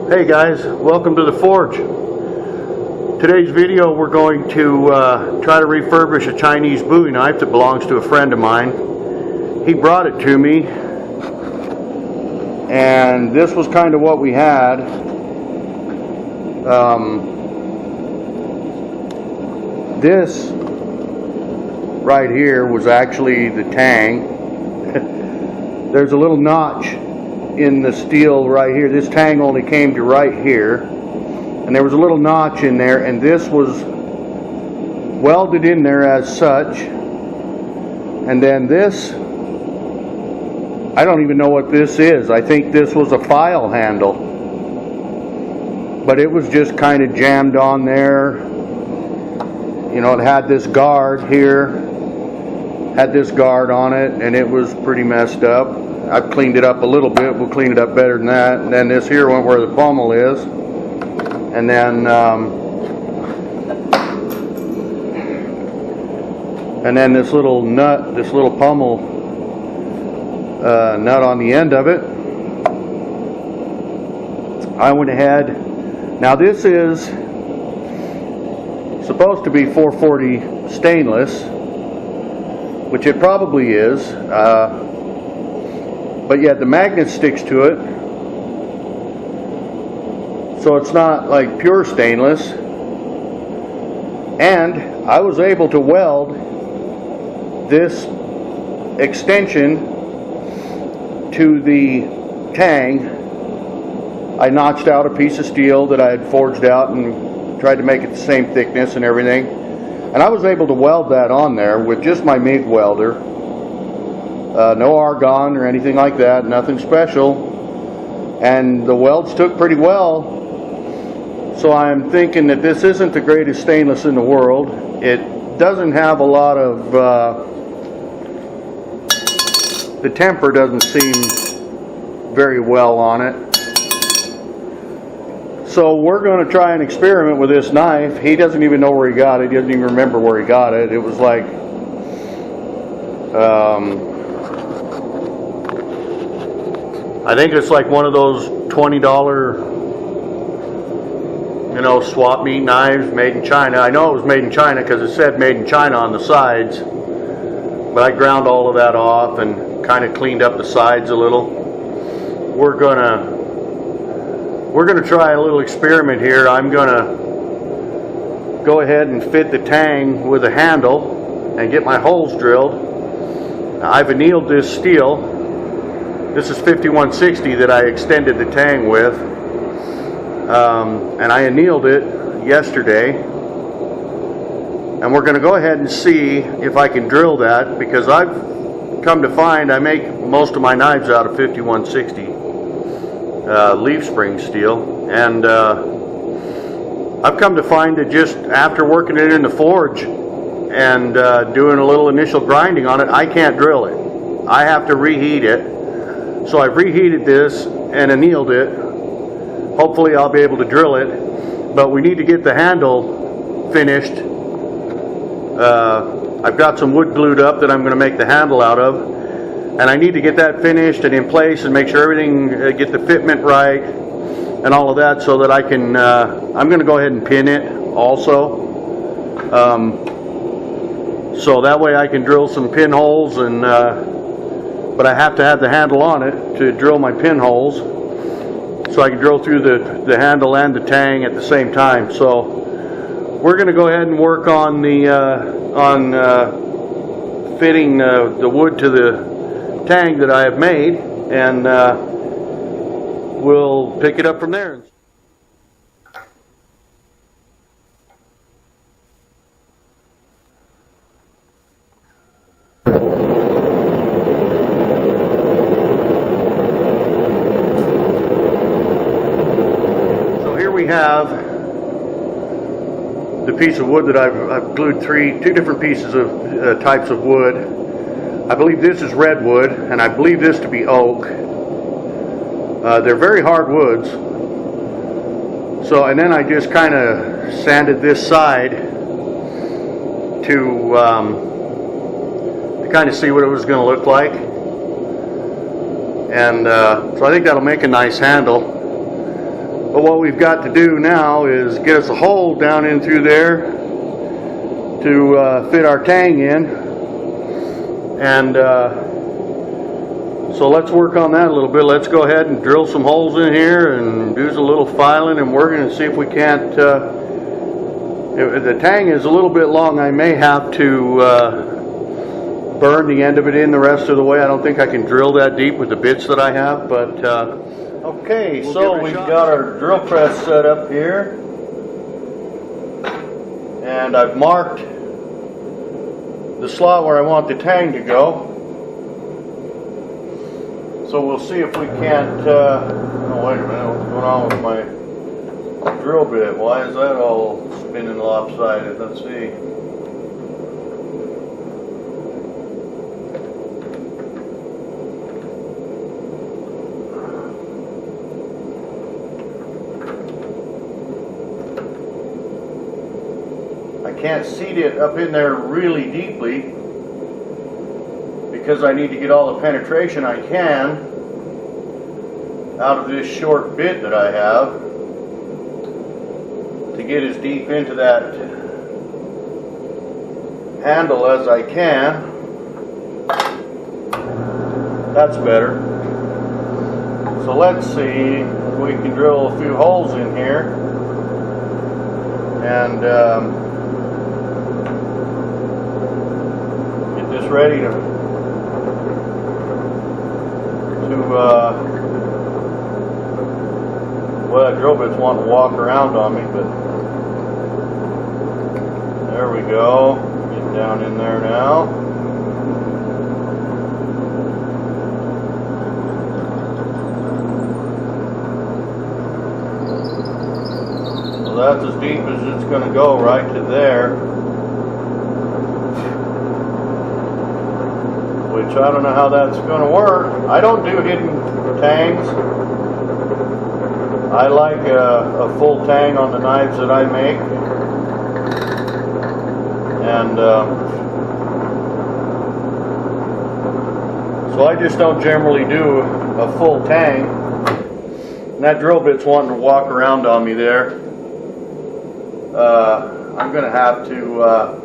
Hey guys, welcome to the Forge. Today's video we're going to try to refurbish a Chinese Bowie knife that belongs to a friend of mine. He brought it to me and this was kind of what we had. This right here was actually the tang. There's a little notch in the steel right here. This tang only came to right here, and there was a little notch in there, and this was welded in there as such. And then this, I don't even know what this is. I think this was a file handle, but it was just kind of jammed on there. You know, it had this guard here, had this guard on it, and it was pretty messed up. I've cleaned it up a little bit. We'll clean it up better than that. And then this here went where the pommel is, and then this little nut, this little pommel nut on the end of it. I went ahead. Now this is supposed to be 440 stainless, which it probably is, but yet the magnet sticks to it, so it's not like pure stainless. And I was able to weld this extension to the tang. I notched out a piece of steel that I had forged out and tried to make it the same thickness and everything. And I was able to weld that on there with just my MIG welder. No argon or anything like that, nothing special. And the welds took pretty well. So I'm thinking that this isn't the greatest stainless in the world. It doesn't have a lot of, the temper doesn't seem very well on it. So we're going to try and experiment with this knife. He doesn't even know where he got it. He doesn't even remember where he got it. It was like, I think it's like one of those $20, you know, swap meet knives made in China. I know it was made in China because it said made in China on the sides. But I ground all of that off and kind of cleaned up the sides a little. We're gonna try a little experiment here. I'm gonna go ahead and fit the tang with a handle and get my holes drilled. Now, I've annealed this steel. This is 5160 that I extended the tang with, and I annealed it yesterday. And we're going to go ahead and see if I can drill that, because I've come to find I make most of my knives out of 5160 leaf spring steel, and I've come to find that just after working it in the forge and doing a little initial grinding on it, I can't drill it. I have to reheat it. So I've reheated this and annealed it. Hopefully I'll be able to drill it, but we need to get the handle finished. I've got some wood glued up that I'm going to make the handle out of, and I need to get that finished and in place and make sure everything, get the fitment right and all of that, so that I can, I'm going to go ahead and pin it also. So that way I can drill some pinholes, and but I have to have the handle on it to drill my pinholes, so I can drill through the handle and the tang at the same time. So we're going to go ahead and work on the fitting the wood to the tang that I have made, and we'll pick it up from there. So here we have the piece of wood that I've glued two different pieces of types of wood. I believe this is redwood, and I believe this to be oak. They're very hard woods. So, and then I just kind of sanded this side to kind of see what it was going to look like. And so I think that'll make a nice handle. But what we've got to do now is get us a hole down in through there to fit our tang in, and so let's work on that a little bit. Let's go ahead and drill some holes in here and do a little filing and working and see if we can't, if the tang is a little bit long, I may have to burn the end of it in the rest of the way. I don't think I can drill that deep with the bits that I have, but okay, so we've got our drill press set up here, and I've marked the slot where I want the tang to go. So we'll see if we can't, oh wait a minute, what's going on with my drill bit? Why is that all spinning lopsided? Let's see. I can't seat it up in there really deeply because I need to get all the penetration I can out of this short bit that I have to get as deep into that handle as I can. That's better. So let's see if we can drill a few holes in here and get this ready to well, that drill bit's wanting to walk around on me, but there we go. Get down in there now. So that's as deep as it's going to go, right to there. Which I don't know how that's going to work. I don't do hidden tangs. I like a full tang on the knives that I make, and so I just don't generally do a full tang. And that drill bit's wanting to walk around on me there. I'm going to have to, I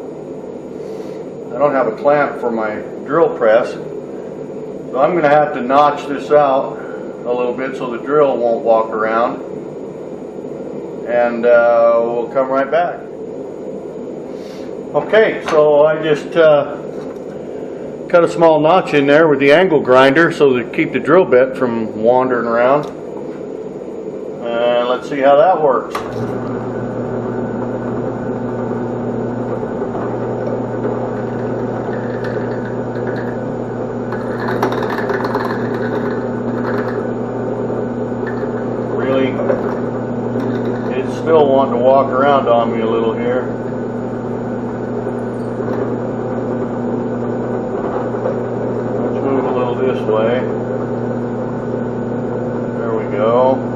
don't have a clamp for my drill press, so I'm going to have to notch this out a little bit so the drill won't walk around, and we'll come right back. Okay, so I just cut a small notch in there with the angle grinder so to keep the drill bit from wandering around, and let's see how that works. It's still wanting to walk around on me a little here. Let's move a little this way. There we go.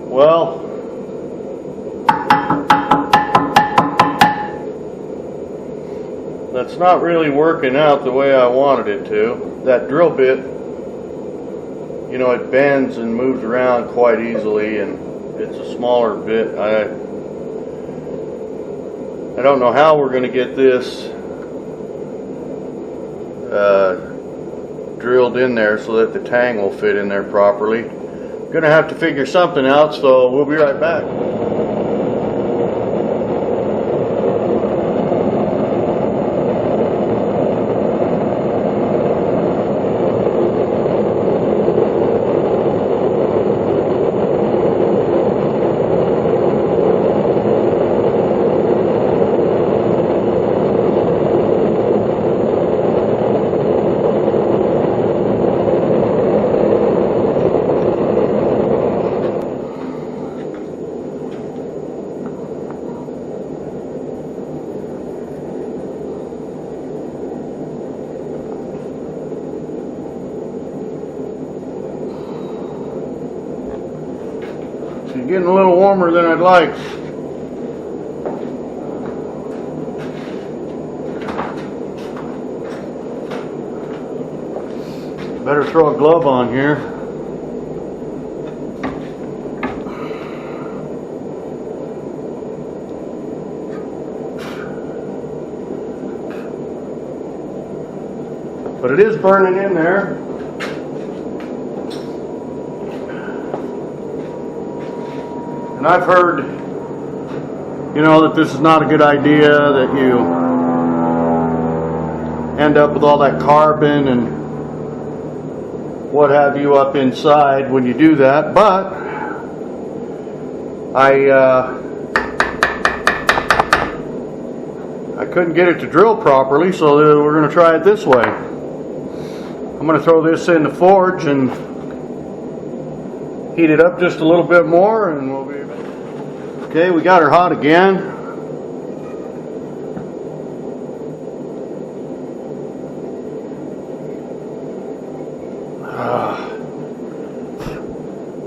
Well, that's not really working out the way I wanted it to. That drill bit, you know, it bends and moves around quite easily, and it's a smaller bit. I don't know how we're going to get this drilled in there so that the tang will fit in there properly. I'm going to have to figure something out, so we'll be right back. It's getting a little warmer than I'd like. Better throw a glove on here. But it is burning in there. And I've heard, you know, that this is not a good idea, that you end up with all that carbon and what have you up inside when you do that. But I couldn't get it to drill properly, so we're going to try it this way. I'm going to throw this in the forge and heat it up just a little bit more, and we'll be okay. We got her hot again.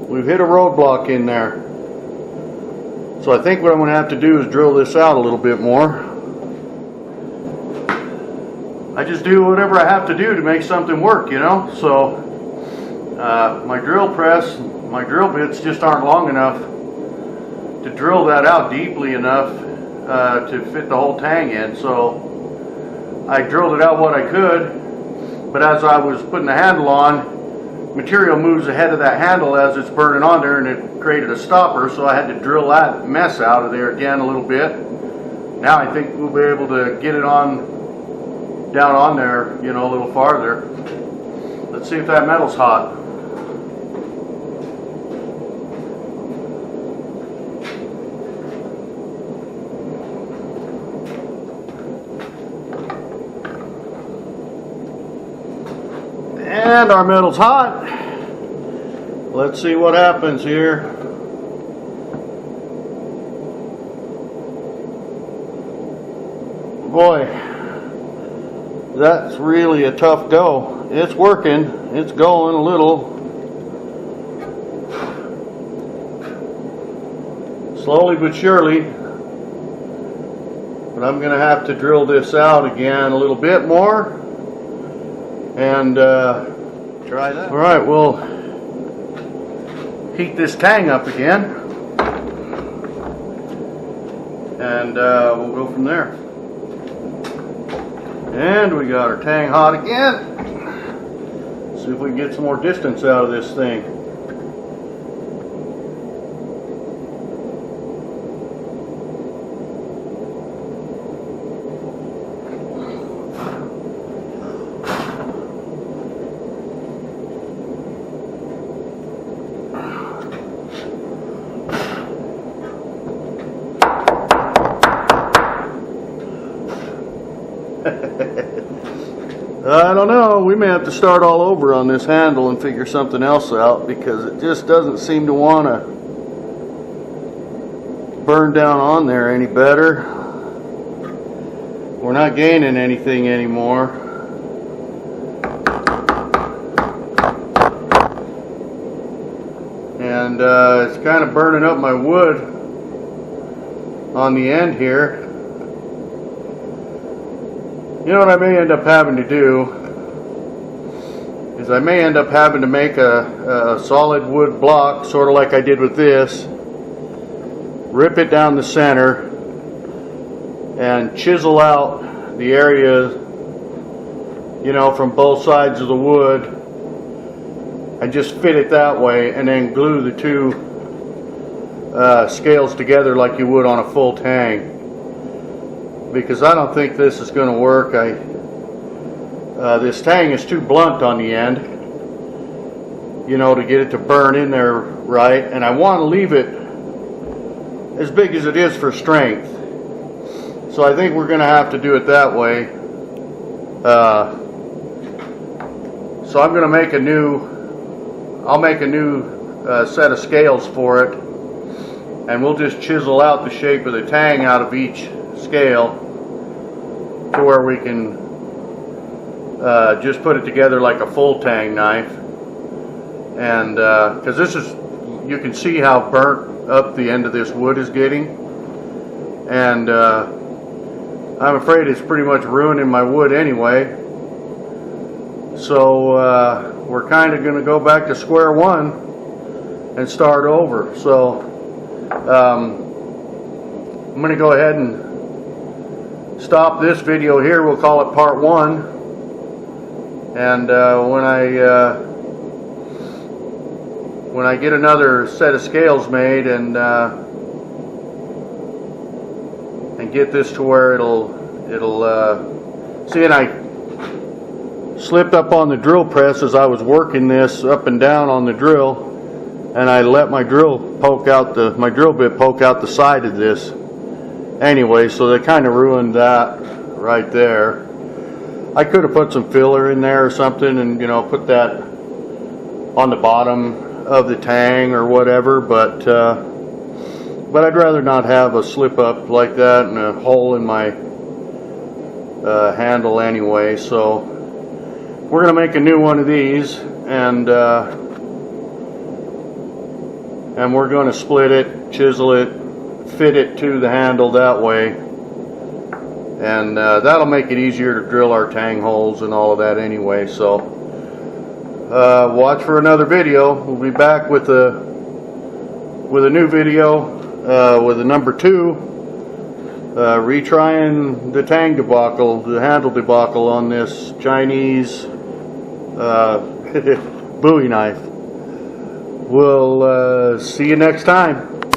We've hit a roadblock in there, so I think what I'm going to have to do is drill this out a little bit more. I just do whatever I have to do to make something work, you know. So my drill press, my drill bits just aren't long enough to drill that out deeply enough to fit the whole tang in. So I drilled it out what I could, but as I was putting the handle on, material moves ahead of that handle as it's burning on there, and it created a stopper, so I had to drill that mess out of there again a little bit. Now I think we'll be able to get it on down on there, you know, a little farther. Let's see if that metal's hot. And our metal's hot. Let's see what happens here. Boy, that's really a tough go. It's working. It's going a little. Slowly but surely. But I'm going to have to drill this out again a little bit more. And try that. Alright, we'll heat this tang up again. And we'll go from there. And we got our tang hot again. See if we can get some more distance out of this thing. I don't know, we may have to start all over on this handle and figure something else out, because it just doesn't seem to want to burn down on there any better. We're not gaining anything anymore. And it's kind of burning up my wood on the end here. You know what I may end up having to do is I may end up having to make a solid wood block, sort of like I did with this, rip it down the center, and chisel out the area, you know, from both sides of the wood, and just fit it that way, and then glue the two scales together like you would on a full tang. Because I don't think this is going to work. This tang is too blunt on the end, you know, to get it to burn in there right, and I want to leave it as big as it is for strength. So I think we're going to have to do it that way. So I'm going to make a new, I'll make a new set of scales for it, and we'll just chisel out the shape of the tang out of each scale to where we can just put it together like a full tang knife. And because this is, you can see how burnt up the end of this wood is getting, and I'm afraid it's pretty much ruining my wood anyway. So we're kind of going to go back to square one and start over. So I'm going to go ahead and stop this video here. We'll call it part one, and when I get another set of scales made and get this to where it'll see, and I slipped up on the drill press as I was working this up and down on the drill, and I let my drill bit poke out the side of this anyway, so they kind of ruined that right there. I could have put some filler in there or something, and, you know, put that on the bottom of the tang or whatever, but I'd rather not have a slip up like that and a hole in my handle anyway. So we're going to make a new one of these, and we're going to split it, chisel it, fit it to the handle that way, and that'll make it easier to drill our tang holes and all of that anyway. So watch for another video. We'll be back with a new video with a number 2, retrying the tang debacle, the handle debacle on this Chinese Bowie knife. We'll see you next time.